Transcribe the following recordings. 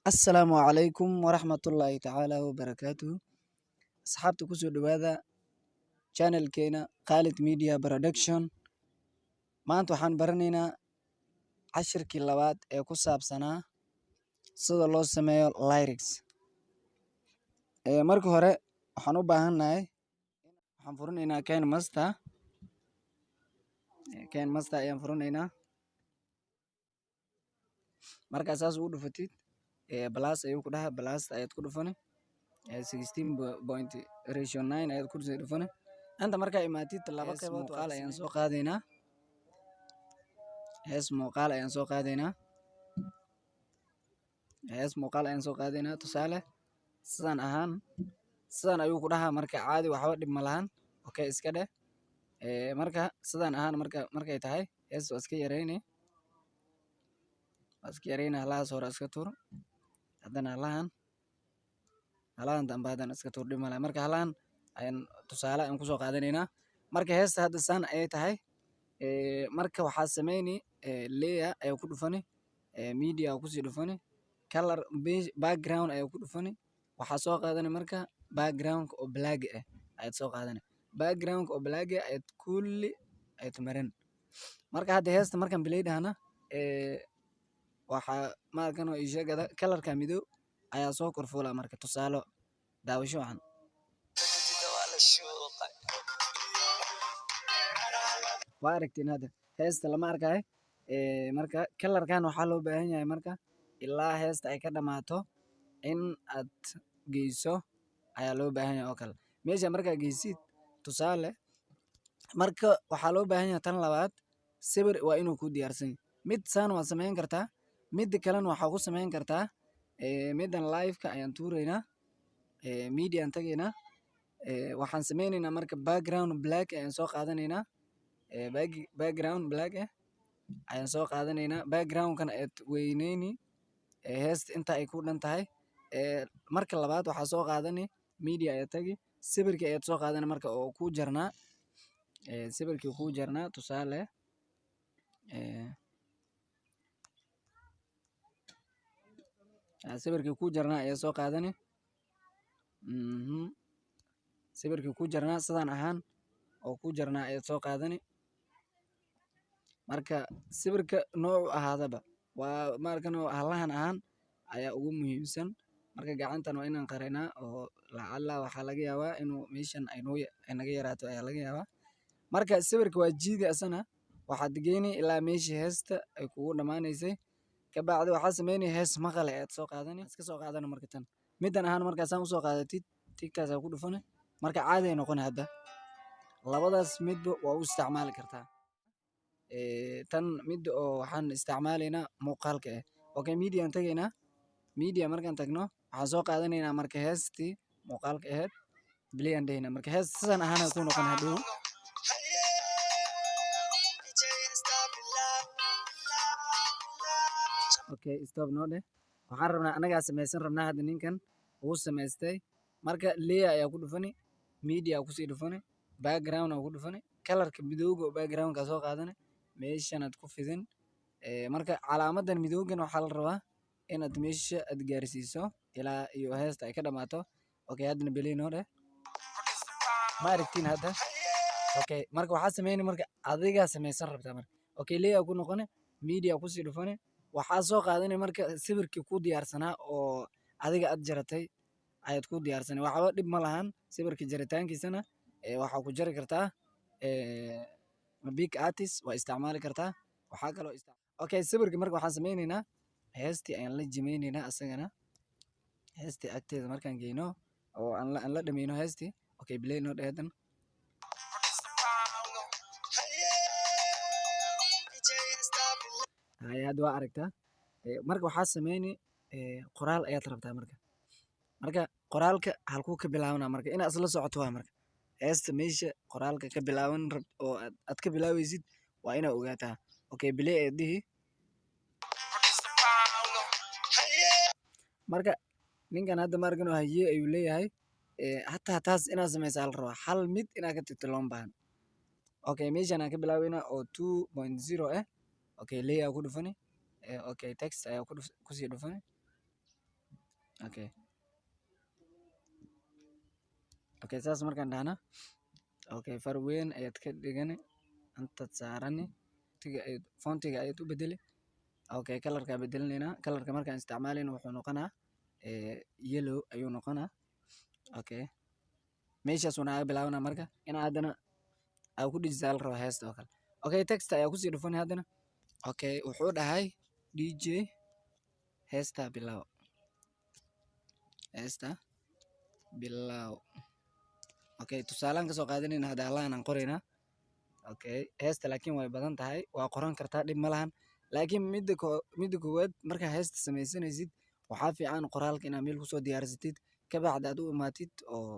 Assalaamu calaykum waraxmatullaahi tacaala wabarakaatuhu. Asxaabta kusoo dhawaada channelkeena Khalid Media Production. Maanta waxaan baranaynaa cashirkii labaad ee ku saabsanaa sida loo sameeyo lyrics. Marka hore waxaan u baahannahay waxaan furanaynaa KineMaster ayaan furanaynaa. Markaa saas ugu dhufatid plus ayuu ku dhahaa plus ayaad ku dhufani 16.9 ayaad ku dhufani. Inta markaa imaatid laba qaybood muuqaal ayaan soo qaadaynaa. muuqaal ayaan soo qaadaynaa tusaale sidan ayuu ku dhahaa. Marka caadi waxba dhib ma lahan, okay iska dheh. Marka sidan ahaan markay tahay waa iska yareyna halahaas hore iska tuur, haddana halahan dambe haddana iska tuur, dhib ma laha. Marka halahan ayaan tusaale aan kusoo qaadanaynaa. Marka heesta hadda saan ayay tahay. Marka waxaa sameyni layer ayaa ku dhufani, media ayaa kusii dhufani, color background ayaa ku dhufani. Waxaa soo qaadani marka background oo black ah ayaad soo qaadani. Background oo black ah ayaad kulli ayaad marin. Marka hadda heesta markaan play dhahna waxaa markan oo sheegada colorka midow ayaa soo korfuula. Marka tusaalo daawasho waxan waa aragtiin hadda heesta lama arkay. Marka colorkan waxaa loo baahan yahay marka ilaa heesta ay ka dhamaato in aad geyso ayaa loo baahan yahay oo kale. Meesha markaa geysid tusaale marka waxaa loo baahan yahay tan labaad sawir waa inuu ku diyaarsan yahay. Mid saan waa samayn kartaa, mid kalena waxaa ku samayn kartaa midan live-ka ayaan tuuraynaa, media aan tagaynaa. Waxaan sameynaynaa marka background black ayaan soo qaadanaynaa. Background black ayaan soo qaadanaynaa. Background-kana ayaad weyneyni heesta inta ay ku dhan tahay. Marka labaad waxaa soo qaadani media ayaad tagi, sawirkii ayaad soo qaadani marka oo ku jarnaa. Sawirkii ku jarnaa tusaale sawirkii ku jarnaa ayaa soo qaadani. Sawirkii ku jarnaa sidan ahaan oo ku jarnaa ayaad soo qaadani. Marka sawirka noocu ahaadaba waa markan oo halahan ahaan ayaa ugu muhiimsan. Marka gacantan waa inaan qarinaa oo lacala waxaa laga yaabaa inuu meeshan ay naga yaraato ayaa laga yaabaa. Marka sawirka waa jiidi asana waxaad geyni ilaa meeshii heesta ay kugu dhamaanaysay. Kabacdi waxaa sameyni hees maqal ayaad soo qaadani, iska soo qaadani. Marka tan midan ahaan markaasaan usoo qaadatid tigtaas ayaa ku dhufani. Marka caadi ay noqoni. Hadda labadaas midba waa u isticmaali kartaa. Tan mid oo waxaan isticmaalaynaa muuqaalka okay media aan tagaynaa. Media markaan tagno waxaan soo qaadanaynaa marka heestii muuqaalka ahayd play aan dhahaynaa. Marka heesta sidan ahaan ay ku noqon hadhow. Okay stop noo dheh. Waxaan rabnaa anagaa samaysan rabnaa hadda ninkan uu samaystay. Marka layer ayaa ku dhufani, media ayaa kusii dhufani, background ayaa ku dhufani, colorka midowga oo background-ka soo qaadani, meeshanaad ku fidin. Marka calaamadan midowgan waxaa la rabaa inaad meesha aad gaarsiiso ilaa iyo heesta ay ka dhamaato. Okay haddana play noo dheh. Ma aragtiin hadda? Okay marka waxaa sameyni marka adigaa samaysan rabtaa marka. Okay layer ku noqoni, media kusii dhufani. Waxaa soo qaadani marka sawirkii ku diyaarsanaa oo adiga aad jaratay ayaad ku diyaarsanay. Waxba dhib ma lahan sawirka jaritaankiisana. Waxaa ku jari kartaa big artist waa isticmaali kartaa. Waxaa kaloo okay sawirka marka waxaan sameynaynaa heestii ayaan la jimeynaynaa asagana. Heestii agteeda markaan geyno oo aan la dhameyno heestii. Okay play noo dheh hadan. Hadda waa aragtaa. Marka waxaa sameyni qoraal ayaad rabtaa marka. Marka qoraalka halkuu ka bilaabana marka inaad isla socoto waa marka. Heesta meesha qoraalka ka bilaaban oo aad ka bilaawaysid waa inaad ogaataa. Okay play ayaad dhihi. Marka ninkan hadda markan oo haye ayuu leeyahay. Hataa taas inaad samaysaa la rabaa. Hal mid inaad ka tagto looma baahna. Okay meeshan aan ka bilaabayna oo 2.0 okay layer ku dhufani. Okay text ayaa kusii dhufani. okay okay saas markaan dhahna okay far weyn ayaad ka dhigani intaad saarani fontiga ayaad u bedeli okay kalarkaa bedelinayna kalarka markaan isticmaalayna wuxuu noqonaa yellow ayuu noqonaa okay meeshaas uu naga bilaabana marka ina haddana aa ku dhijisaa la raba heesta oo kale okay text ayaa kusii dhufani haddana okay wuxuu dhahay dj heesta bilaw heesta bilaw okay tusaalaan kasoo qaadanayna hadda allahan aan qoraynaa okay heesta laakiin way badan tahay waa qoran kartaa dhib ma lahan laakiin midda koowaad markaa heesta samaysanaysid waxaa fiican qoraalka inaad meel kusoo diyaarsatid kabacdi aad u imaatid oo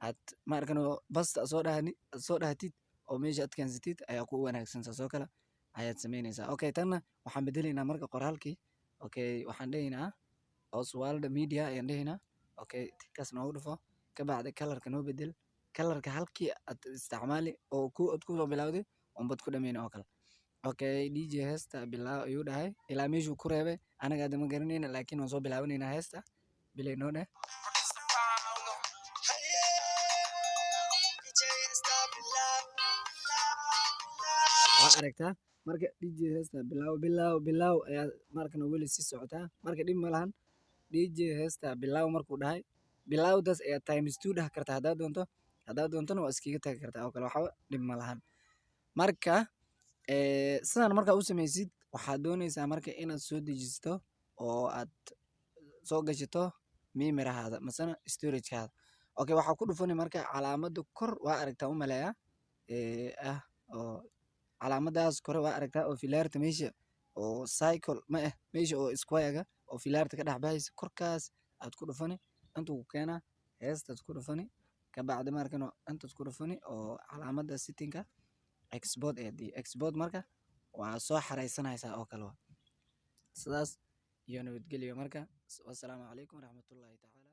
aad maarkano basta soo dhahatid oo meesha aad keensatid ayaa ku wanaagsan saasoo kale ayaad samaynaysaa okay tanna waxaan bedelaynaa marka qoraalkii okay waxaan dhehaynaa Oswald media ayaan dhehaynaa okay tinkaas noogu dhufo kabacdi kalarka noo bedel kalarka halkii aad isticmaali oo aad kusoo bilawday unbad ku dhameyna oo kale okay dj heesta bilaaw ayuu dhahay ilaa meeshuu ku reebay anaga hadda ma garanayna laakiin waan soo bilaabanaynaa heesta bilay noo dheh waa aragtaa marka dj heesta bilaw ayaa markana weli sii socotaa marka dhib ma lahan dj heesta bilaw markuu dhahay bilawdaas ayaa times 2 dhah kartaa haddaad doontona waa iskaga tagi kartaa oo kale waxba dhib ma lahan marka sidaan markaa u samaysid waxaad doonaysaa marka inaad soo dejisto oo aad soo gashato memerahaada masana storagekaada okay waxaa ku dhufani marka calaamada kor waa aragtaa u maleeyaa oo calaamadaas kore waa aragtaa oo filaarta meesha oo cycle ma ah meesha oo square-ga oo filaarta ka dhex baxaysa korkaas aad ku dhufani intuu ku keenaa heestaad ku dhufani kabacdi markano intaad ku dhufani oo calaamada sittinka export marka waa soo xaraysanaysaa oo kale sidaas iyo nabadgelyo marka wassalaamu calaykum waraxmatullaahi tacaala